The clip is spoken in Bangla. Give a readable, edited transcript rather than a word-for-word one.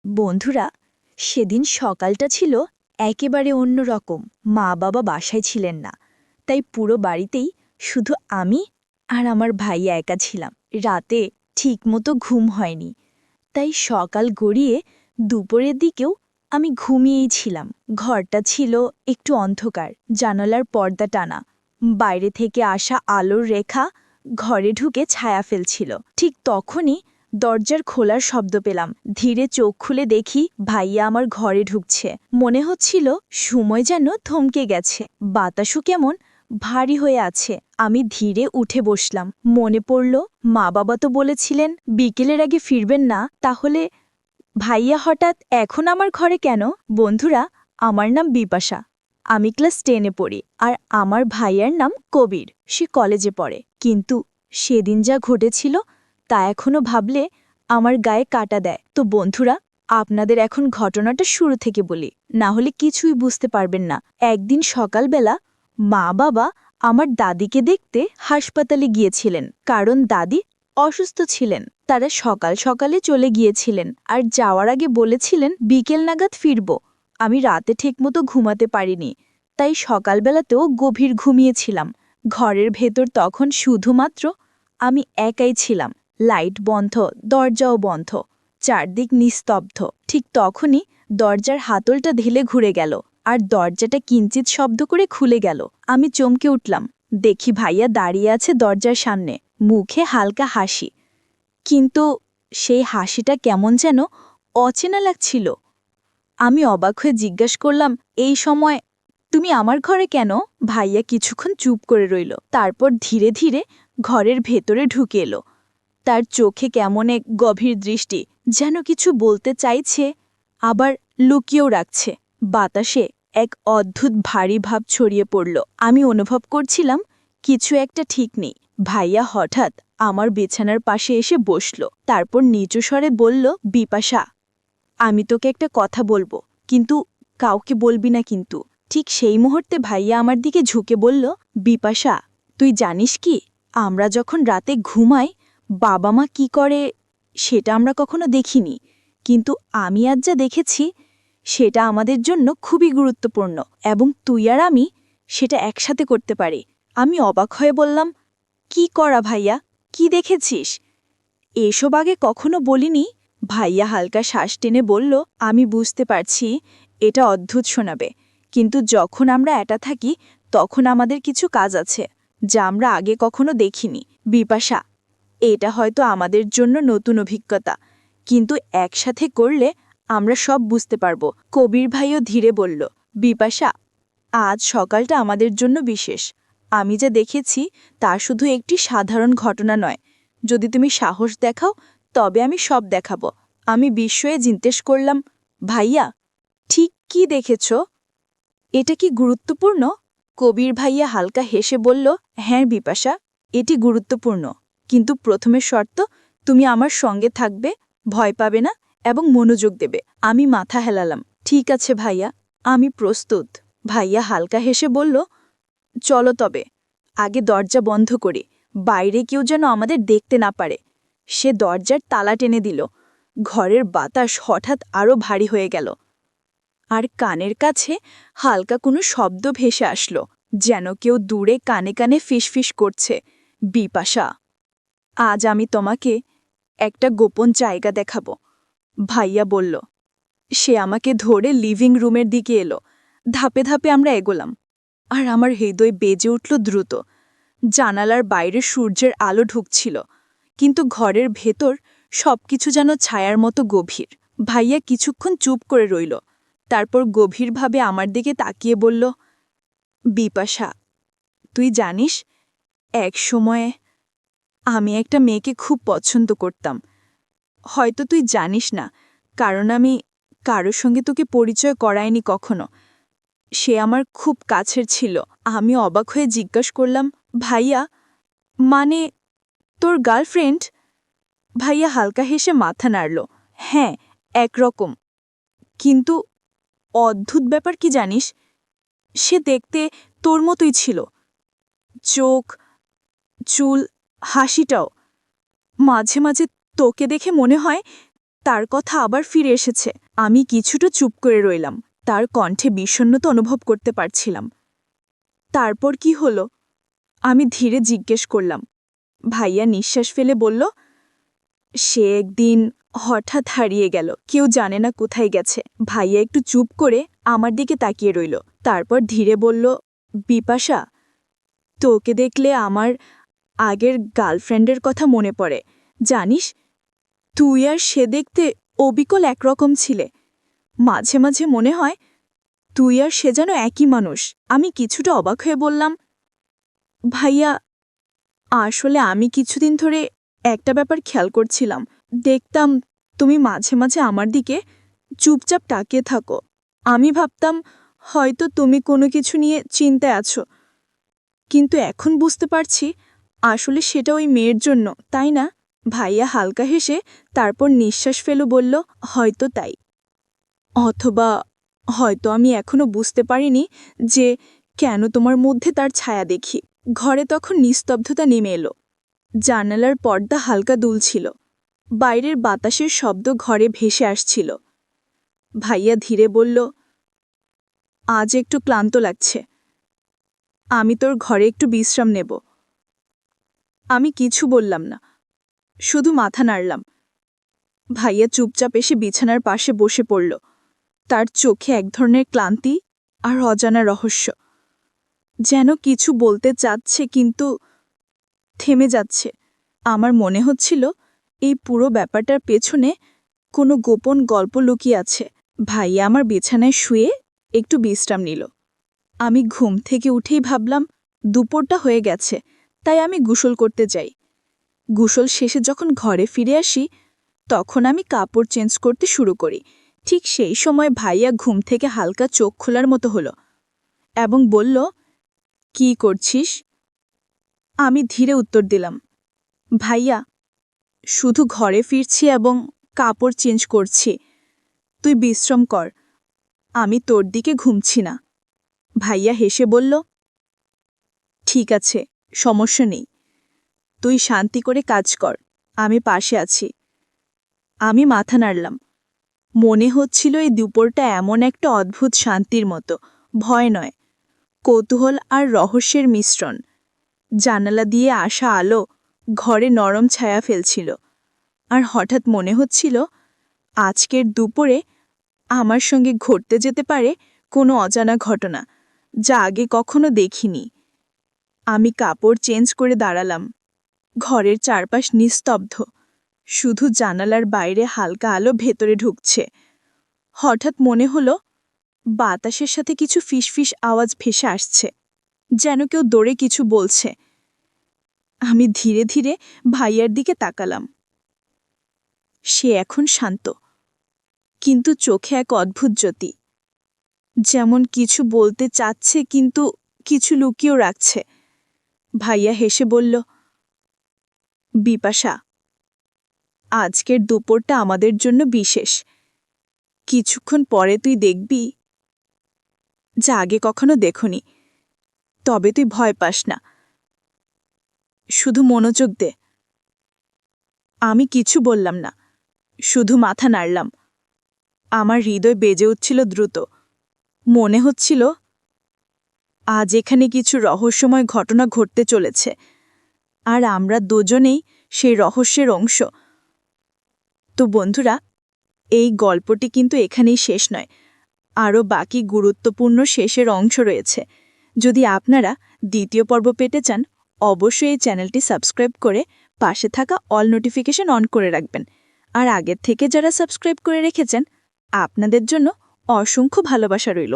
বন্ধুরা, সেদিন সকালটা ছিল একেবারে অন্যরকম। মা বাবা বাসায় ছিলেন না, তাই পুরো বাড়িতেই শুধু আমি আর আমার ভাইয়া একা ছিলাম। রাতে ঠিকমতো ঘুম হয়নি, তাই সকাল গড়িয়ে দুপুরের দিকেও আমি ঘুমিয়েই ছিলাম। ঘরটা ছিল একটু অন্ধকার, জানালার পর্দা টানা। বাইরে থেকে আসা আলোর রেখা ঘরে ঢুকে ছায়া ফেলছিল। ঠিক তখনই দরজার খোলার শব্দ পেলাম। ধীরে চোখ খুলে দেখি ভাইয়া আমার ঘরে ঢুকছে। মনে হচ্ছিল সময় যেন থমকে গেছে, বাতাসও কেমন ভারী হয়ে আছে। আমি ধীরে উঠে বসলাম। মনে পড়ল মা বাবা তো বলেছিলেন বিকেলের আগে ফিরবেন না, তাহলে ভাইয়া হঠাৎ এখন আমার ঘরে কেন? বন্ধুরা, আমার নাম বিপাশা। আমি ক্লাস 10-এ পড়ি, আর আমার ভাইয়ার নাম কবির। সে কলেজে পড়ে। কিন্তু সেদিন যা ঘটেছিল তা এখনো ভাবলে আমার গায়ে কাঁটা দেয়। তো বন্ধুরা, আপনাদের এখন ঘটনাটা শুরু থেকে বলি, না হলে কিছুই বুঝতে পারবেন না। একদিন সকালবেলা মা বাবা আমার দাদিকে দেখতে হাসপাতালে গিয়েছিলেন, কারণ দাদি অসুস্থ ছিলেন। তারা সকাল সকালে চলে গিয়েছিলেন, আর যাওয়ার আগে বলেছিলেন বিকেল নাগাদ ফিরব। আমি রাতে ঠিকমতো ঘুমাতে পারিনি, তাই সকালবেলাতেও গভীর ঘুমিয়েছিলাম। ঘরের ভেতর তখন শুধুমাত্র আমি একাই ছিলাম। লাইট বন্ধ, দরজাও বন্ধ, চারদিক নিস্তব্ধ। ঠিক তখনই দরজার হাতলটা ঢিলে ঘুরে গেল, আর দরজাটা কিঞ্চিত শব্দ করে খুলে গেল। আমি চমকে উঠলাম। দেখি ভাইয়া দাঁড়িয়ে আছে দরজার সামনে, মুখে হালকা হাসি। কিন্তু সেই হাসিটা কেমন যেন অচেনা লাগছিল। আমি অবাক হয়ে জিজ্ঞাসা করলাম, এই সময় তুমি আমার ঘরে কেন? ভাইয়া কিছুক্ষণ চুপ করে রইল, তারপর ধীরে ধীরে ঘরের ভেতরে ঢুকে এলো। তার চোখে কেমন এক গভীর দৃষ্টি, যেন কিছু বলতে চাইছে আবার লুকিয়েও রাখছে। বাতাসে এক অদ্ভুত ভারী ভাব ছড়িয়ে পড়ল। আমি অনুভব করছিলাম কিছু একটা ঠিক নেই। ভাইয়া হঠাৎ আমার বিছানার পাশে এসে বসল, তারপর নিচু স্বরে বলল, বিপাশা, আমি তোকে একটা কথা বলবো, কিন্তু কাউকে বলবি না কিন্তু। ঠিক সেই মুহূর্তে ভাইয়া আমার দিকে ঝুঁকে বলল, বিপাশা, তুই জানিস কি, আমরা যখন রাতে ঘুমাই বাবা মা কি করে সেটা আমরা কখনো দেখিনি, কিন্তু আমি আজ যা দেখেছি সেটা আমাদের জন্য খুবই গুরুত্বপূর্ণ, এবং তুই আর আমি সেটা একসাথে করতে পারি। আমি অবাক হয়ে বললাম, কি করা ভাইয়া, কি দেখেছিস? এসব আগে কখনো বলিনি। ভাইয়া হালকা শ্বাস টেনে বলল, আমি বুঝতে পারছি এটা অদ্ভুত শোনাবে, কিন্তু যখন আমরা একা থাকি তখন আমাদের কিছু কাজ আছে যা আমরা আগে কখনো দেখিনি। বিপাশা, এটা হয়তো আমাদের জন্য নতুন অভিজ্ঞতা, কিন্তু একসাথে করলে আমরা সব বুঝতে পারব। কবির ভাইও ধীরে বলল, বিপাশা, আজ সকালটা আমাদের জন্য বিশেষ। আমি যা দেখেছি তা শুধু একটি সাধারণ ঘটনা নয়। যদি তুমি সাহস দেখাও তবে আমি সব দেখাবো। আমি বিস্ময়ে জিজ্ঞেস করলাম, ভাইয়া, ঠিক কি দেখেছ? এটা কি গুরুত্বপূর্ণ? কবির ভাইয়া হালকা হেসে বলল, হ্যাঁ বিপাশা, এটি গুরুত্বপূর্ণ, কিন্তু প্রথমে শর্ত, তুমি আমার সঙ্গে থাকবে, ভয় পাবে না এবং মনোযোগ দেবে। আমি মাথা হেলালাম, ঠিক আছে ভাইয়া, আমি প্রস্তুত। ভাইয়া হালকা হেসে বলল, চলো তবে, আগে দরজা বন্ধ করি, বাইরে কেউ যেন আমাদের দেখতে না পারে। সে দরজার তালা টেনে দিল। ঘরের বাতাস হঠাৎ আরও ভারী হয়ে গেল, আর কানের কাছে হালকা কোনো শব্দ ভেসে আসলো, যেন কেউ দূরে কানে কানে ফিসফিস করছে, বিপাশা, আজ আমি তোমাকে একটা গোপন জায়গা দেখাবো। ভাইয়া বলল। সে আমাকে ধরে লিভিং রুমের দিকে এলো। ধাপে ধাপে আমরা এগোলাম, আর আমার হৃদয় বেজে উঠল দ্রুত। জানালার বাইরে সূর্যের আলো ঢুকছিল, কিন্তু ঘরের ভেতর সবকিছু যেন ছায়ার মতো গভীর। ভাইয়া কিছুক্ষণ চুপ করে রইল, তারপর গভীরভাবে আমার দিকে তাকিয়ে বলল, বিপাশা, তুই জানিস, এক সময়ে আমি একটা মেয়েকে খুব পছন্দ করতাম। হয়তো তুই জানিস না, কারণ আমি কারোর সঙ্গে তোকে পরিচয় করাইনি কখনো। সে আমার খুব কাছের ছিল। আমি অবাক হয়ে জিজ্ঞাসা করলাম, ভাইয়া, মানে তোর গার্লফ্রেন্ড? ভাইয়া হালকা হেসে মাথা নাড়ল, হ্যাঁ, একরকম। কিন্তু অদ্ভুত ব্যাপার কি জানিস, সে দেখতে তোর মতোই ছিল, চোখ, চুল, হাসিটাও। মাঝে মাঝে তোকে দেখে মনে হয় তার কথা আবার ফিরে এসেছে। আমি কিছুটা চুপ করে রইলাম। তার কণ্ঠে বিষণ্ণতা অনুভব করতে পারছিলাম। তারপর কি হলো? আমি ধীরে জিজ্ঞেস করলাম। ভাইয়া নিঃশ্বাস ফেলে বলল, সে একদিন হঠাৎ হারিয়ে গেল, কেউ জানে না কোথায় গেছে। ভাইয়া একটু চুপ করে আমার দিকে তাকিয়ে রইল। তারপর ধীরে বলল, বিপাশা, তোকে দেখলে আমার আগের গার্লফ্রেন্ডের কথা মনে পড়ে। জানিস, তুই আর সে দেখতে অবিকল একরকম ছিলে। মাঝে মাঝে মনে হয় তুই আর সে যেন একই মানুষ। আমি কিছুটা অবাক হয়ে বললাম, ভাইয়া, আসলে আমি কিছুদিন ধরে একটা ব্যাপার খেয়াল করছিলাম। দেখতাম তুমি মাঝে মাঝে আমার দিকে চুপচাপ তাকিয়ে থাকো। আমি ভাবতাম হয়তো তুমি কোনো কিছু নিয়ে চিন্তায় আছো, কিন্তু এখন বুঝতে পারছি আসলে সেটা ওই মেয়ের জন্য, তাই না? ভাইয়া হালকা হেসে তারপর নিঃশ্বাস ফেলে বলল, হয়তো তাই। অথবা হয়তো আমি এখনো বুঝতে পারিনি যে কেন তোমার মধ্যে তার ছায়া দেখি। ঘরে তখন নিস্তব্ধতা নেমে এলো। জানালার পর্দা হালকা দুলছিল। বাইরের বাতাসের শব্দ ঘরে ভেসে আসছিল। ভাইয়া ধীরে বলল, আজ একটু ক্লান্ত লাগছে, আমি তোর ঘরে একটু বিশ্রাম নেব। আমি কিছু বললাম না, শুধু মাথা নাড়লাম। ভাইয়া চুপচাপ এসে বিছানার পাশে বসে পড়ল। তার চোখে এক ধরনের ক্লান্তি আর অজানা রহস্য। যেন কিছু বলতে চাচ্ছে কিন্তু থেমে যাচ্ছে। আমার মনে হচ্ছিল এই পুরো ব্যাপারটার পেছনে কোনো গোপন গল্প লুকিয়ে আছে। ভাইয়া আমার বিছানায় শুয়ে একটু বিশ্রাম নিল। আমি ঘুম থেকে উঠেই ভাবলাম দুপুরটা হয়ে গেছে, তাই আমি গোসল করতে যাই। গোসল শেষে যখন ঘরে ফিরে আসি তখন আমি কাপড় চেঞ্জ করতে শুরু করি। ঠিক সেই সময় ভাইয়া ঘুম থেকে হালকা চোখ খোলার মতো হলো এবং বলল, কি করছিস? আমি ধীরে উত্তর দিলাম, ভাইয়া, শুধু ঘরে ফিরছি এবং কাপড় চেঞ্জ করছি। তুই বিশ্রাম কর, আমি তোর দিকে ঘুমছি না। ভাইয়া হেসে বলল, ঠিক আছে, সমস্যা নেই, তুই শান্তি করে কাজ কর, আমি পাশে আছি। আমি মাথা নাড়লাম। মনে হচ্ছিল এই দুপুরটা এমন একটা অদ্ভুত শান্তির মতো, ভয় নয়, কৌতূহল আর রহস্যের মিশ্রণ। জানালা দিয়ে আসা আলো ঘরে নরম ছায়া ফেলছিল, আর হঠাৎ মনে হচ্ছিল আজকের দুপুরে আমার সঙ্গে ঘটতে যেতে পারে কোনো অজানা ঘটনা, যা আগে কখনো দেখিনি। আমি কাপড় চেঞ্জ করে দাঁড়ালাম। ঘরের চারপাশ নিস্তব্ধ, শুধু জানালার বাইরে হালকা আলো ভেতরে ঢুকছে। হঠাৎ মনে হলো বাতাসের সাথে কিছু ফিসফিস আওয়াজ ভেসে আসছে, যেন কেউ দৌড়ে কিছু বলছে। আমি ধীরে ধীরে ভাইয়ার দিকে তাকালাম। সে এখন শান্ত, কিন্তু চোখে এক অদ্ভুত জ্যোতি, যেমন কিছু বলতে চাচ্ছে কিন্তু কিছু লুকিয়েও রাখছে। ভাইয়া হেসে বলল, বিপাশা, আজকের দুপুরটা আমাদের জন্য বিশেষ। কিছুক্ষণ পরে তুই দেখবি যা আগে কখনো দেখনি। তবে তুই ভয় পাস না, শুধু মনোযোগ দে। আমি কিছু বললাম না, শুধু মাথা নাড়লাম। আমার হৃদয় বেজে উঠছিল দ্রুত। মনে হচ্ছিল আজ এখানে কিছু রহস্যময় ঘটনা ঘটতে চলেছে, আর আমরা দুজনেই সেই রহস্যের অংশ। তো বন্ধুরা, এই গল্পটি কিন্তু এখানেই শেষ নয়, আরও বাকি গুরুত্বপূর্ণ শেষের অংশ রয়েছে। যদি আপনারা দ্বিতীয় পর্ব পেতে চান, অবশ্যই এই চ্যানেলটি সাবস্ক্রাইব করে পাশে থাকা অল নোটিফিকেশন অন করে রাখবেন। আর আগের থেকে যারা সাবস্ক্রাইব করে রেখেছেন, আপনাদের জন্য অসংখ্য ভালোবাসা রইল।